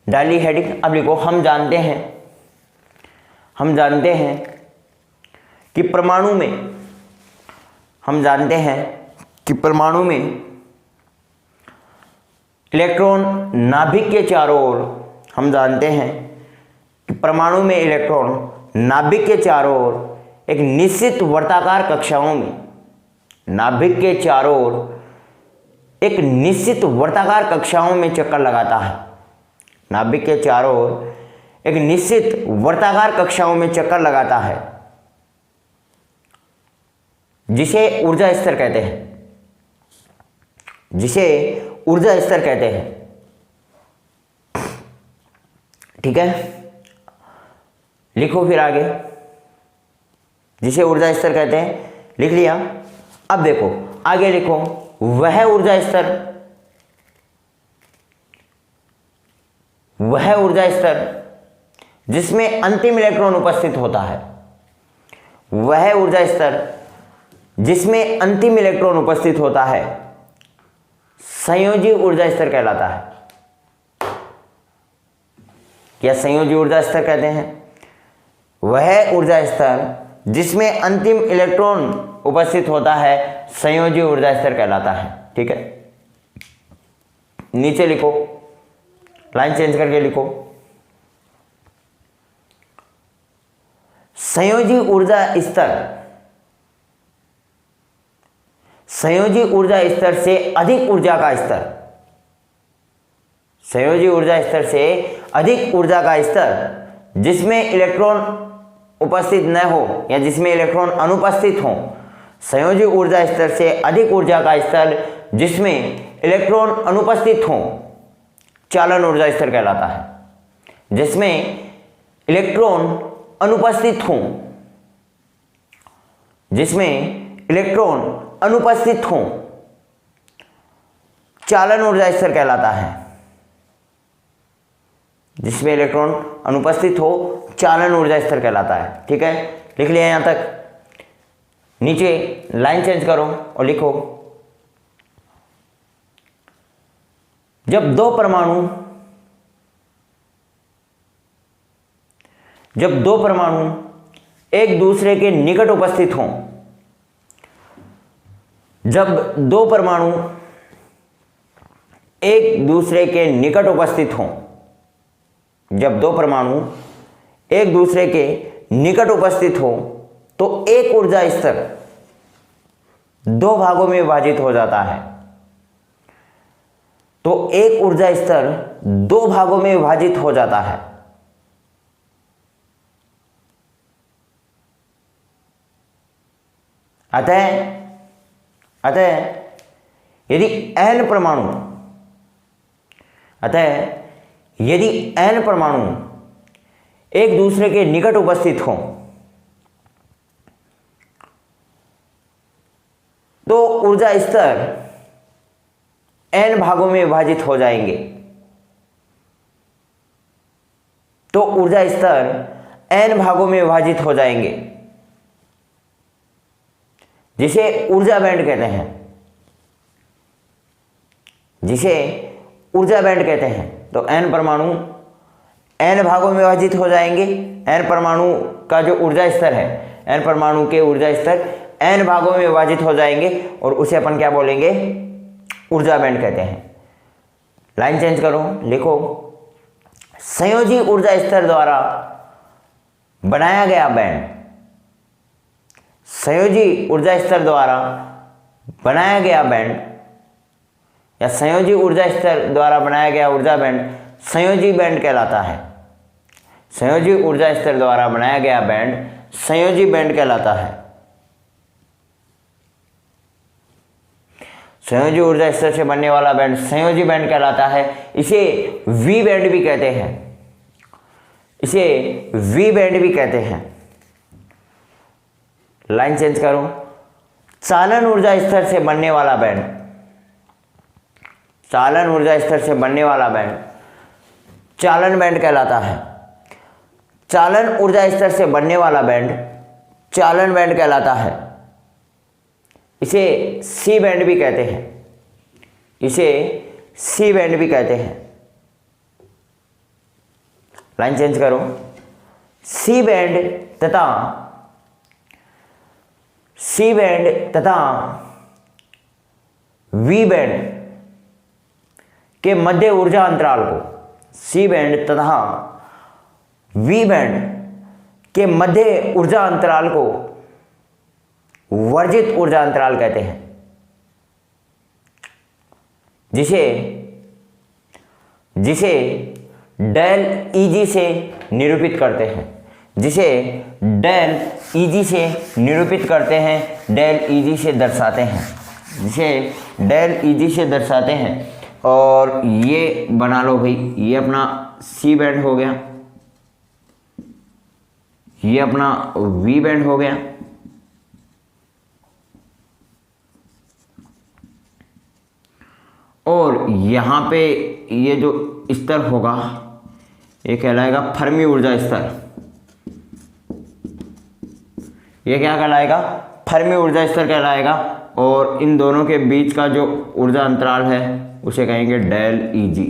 डाली हेडिंग। अब लिखो, हम जानते हैं कि परमाणु में, हम जानते हैं कि परमाणु में इलेक्ट्रॉन नाभिक के चारों ओर, हम जानते हैं कि परमाणु में इलेक्ट्रॉन नाभिक के चारों ओर एक निश्चित वर्ताकार कक्षाओं में, नाभिक के चारों ओर एक निश्चित वर्ताकार कक्षाओं में चक्कर लगाता है। नाभिक के चारों ओर एक निश्चित वर्ताकार कक्षाओं में चक्कर लगाता है, जिसे ऊर्जा स्तर कहते हैं, जिसे ऊर्जा स्तर कहते हैं। ठीक है, लिखो फिर आगे, जिसे ऊर्जा स्तर कहते हैं, लिख लिया। अब देखो आगे लिखो, वह ऊर्जा स्तर, वह ऊर्जा स्तर जिसमें अंतिम इलेक्ट्रॉन उपस्थित होता है, वह ऊर्जा स्तर जिसमें अंतिम इलेक्ट्रॉन उपस्थित होता है संयोजी ऊर्जा स्तर कहलाता है। क्या संयोजी ऊर्जा स्तर कहते हैं? वह ऊर्जा स्तर जिसमें अंतिम इलेक्ट्रॉन उपस्थित होता है संयोजी ऊर्जा स्तर कहलाता है। ठीक है, नीचे लिखो, लाइन चेंज करके लिखो, संयोजी ऊर्जा स्तर संयोजी ऊर्जा स्तर से अधिक ऊर्जा का स्तर, संयोजी ऊर्जा स्तर से अधिक ऊर्जा का स्तर जिसमें इलेक्ट्रॉन उपस्थित न हो या जिसमें इलेक्ट्रॉन अनुपस्थित हो। संयोजी ऊर्जा स्तर से अधिक ऊर्जा का स्तर जिसमें इलेक्ट्रॉन अनुपस्थित हो चालन ऊर्जा स्तर कहलाता है। जिसमें इलेक्ट्रॉन अनुपस्थित हो, जिसमें इलेक्ट्रॉन अनुपस्थित हो चालन ऊर्जा स्तर कहलाता है। जिसमें इलेक्ट्रॉन अनुपस्थित हो चालन ऊर्जा स्तर कहलाता है। ठीक है, लिख लिया यहां तक। नीचे लाइन चेंज करो और लिखो, जब दो परमाणु एक दूसरे के निकट उपस्थित हों, जब दो परमाणु एक दूसरे के निकट उपस्थित हों, जब दो परमाणु एक दूसरे के निकट उपस्थित हो तो एक ऊर्जा स्तर दो भागों में विभाजित हो जाता है। तो एक ऊर्जा स्तर दो भागों में विभाजित हो जाता है। अतः यदि n परमाणु एक दूसरे के निकट उपस्थित हों तो ऊर्जा स्तर n भागों में विभाजित हो जाएंगे। तो ऊर्जा स्तर n भागों में विभाजित हो जाएंगे, जिसे ऊर्जा बैंड कहते हैं, जिसे ऊर्जा बैंड कहते हैं। तो n परमाणु n भागों में विभाजित हो जाएंगे। n परमाणु का जो ऊर्जा स्तर है, n परमाणु के ऊर्जा स्तर n भागों में विभाजित हो जाएंगे और उसे अपन क्या बोलेंगे? ऊर्जा बैंड कहते हैं। लाइन चेंज करो, लिखो, संयोजी ऊर्जा स्तर द्वारा बनाया गया बैंड, संयोजी ऊर्जा स्तर द्वारा बनाया गया बैंड या संयोजी ऊर्जा स्तर द्वारा बनाया गया ऊर्जा बैंड संयोजी बैंड कहलाता है। संयोजी ऊर्जा स्तर द्वारा बनाया गया बैंड संयोजी बैंड कहलाता है। संयोजी ऊर्जा स्तर से बनने वाला बैंड संयोजी बैंड कहलाता है। इसे वी बैंड भी कहते हैं, इसे वी बैंड भी कहते हैं। लाइन चेंज करो, चालन ऊर्जा स्तर से बनने वाला बैंड, चालन ऊर्जा स्तर से बनने वाला बैंड चालन बैंड कहलाता है। चालन ऊर्जा स्तर से बनने वाला बैंड चालन बैंड कहलाता है। इसे सी बैंड भी कहते हैं, इसे सी बैंड भी कहते हैं। लाइन चेंज करो, सी बैंड तथा वी बैंड के मध्य ऊर्जा अंतराल को, सी बैंड तथा वी बैंड के मध्य ऊर्जा अंतराल को वर्जित ऊर्जा अंतराल कहते हैं, जिसे डेल ईजी से निरूपित करते हैं, जिसे डेल ईजी से निरूपित करते हैं, डेल ईजी से दर्शाते हैं, जिसे डेल ईजी से दर्शाते हैं। और ये बना लो भाई, ये अपना सी बैंड हो गया, ये अपना वी बैंड हो गया। और यहाँ पे ये जो स्तर होगा ये कहलाएगा फर्मी ऊर्जा स्तर। ये क्या कहलाएगा? फर्मी ऊर्जा स्तर कहलाएगा, और इन दोनों के बीच का जो ऊर्जा अंतराल है उसे कहेंगे डेल Eg।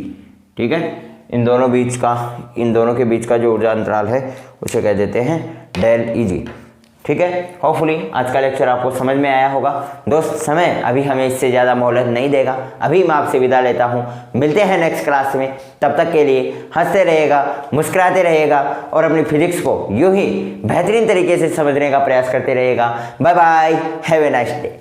ठीक है, इन दोनों के बीच का जो ऊर्जा अंतराल है उसे कह देते हैं डेल Eg। ठीक है, होपफुली आज का लेक्चर आपको समझ में आया होगा। दोस्त, समय अभी हमें इससे ज़्यादा मोहलत नहीं देगा, अभी मैं आपसे विदा लेता हूँ। मिलते हैं नेक्स्ट क्लास में, तब तक के लिए हंसते रहेगा, मुस्कुराते रहेगा और अपनी फिजिक्स को यूं ही बेहतरीन तरीके से समझने का प्रयास करते रहेगा। Bye bye, have a nice day.